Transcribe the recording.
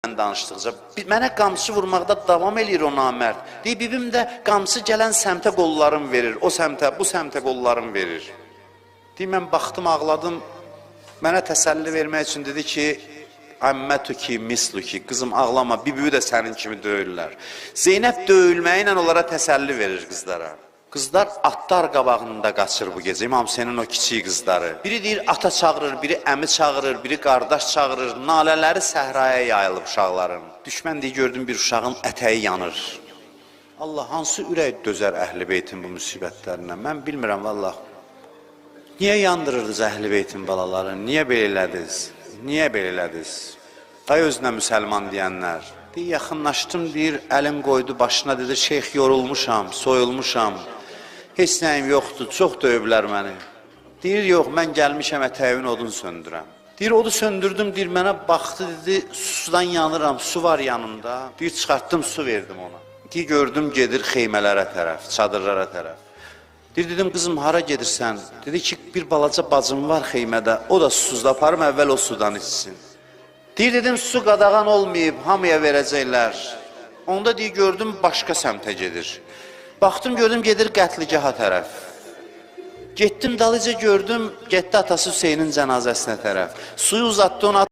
mən danışdıqca. Mənə qamçı vurmaqda davam eləyir o namərd. Deyir, bibim də qamçı gələn səmtə qollarım verir, o səmtə, bu səmtə qollarım verir. Deyir, mən baxdım, ağladım. Mənə təsəlli vermək üçün dedi ki, əmmətüki, misluki, qızım ağlama, bibi də sənin kimi döyürlər. Zeynəb döyülməyi ilə onlara təsəlli verir qızlara. Qızlar atlar qabağında qaçır bu gecə, İmam Hüseynin o kiçik qızları. Biri deyir, ata çağırır, biri əmi çağırır, biri qardaş çağırır. Nalələri səhraya yayılıb uşaqların. Düşmən deyə gördüm bir uşağın ətəyi yanır. Allah, hansı ürək dözər Əhl-i Beytin bu müsibətlərinə? Mən bilmirəm, vallah. Niyə yandırırdınız Əhl-i Beytin balaları? Niyə belə elədiniz? Niyə belə elədiniz? Day özünə müsəlman deyənlər. Deyir, yaxınlaşdım, deyir, əlim qoydu başına, dedi, şeyx yorulmuşam, soyulmuşam. Heç nəyim yoxdur, çox döyüblər məni. Deyir, yox, mən gəlmişəm ətəyimin odunu söndürəm. Deyir, odu söndürdüm, deyir, mənə baxdı, dedi, sudan yanıram, su var yanımda. Deyir, çıxartdım, su verdim ona. Deyir, gördüm, gedir xeymələrə tərəf, çadırlara tərəf. Deyir, dedim, qızım, hara gedirsən? Dedi ki, bir balaca bacım var xeymədə, o da susuzda aparım, əvvəl o sudan içsin. Deyir, dedim, su qadağan olmayıb, hamıya verəcəklər. Onda deyir, gördüm, başqa səmtə gedir. Baxdım, gördüm, gedir qətligaha tərəf. Getdim, dalıca gördüm, getdi atası Hüseynin cənazəsinə tərəf. Suyu uzatdı ona.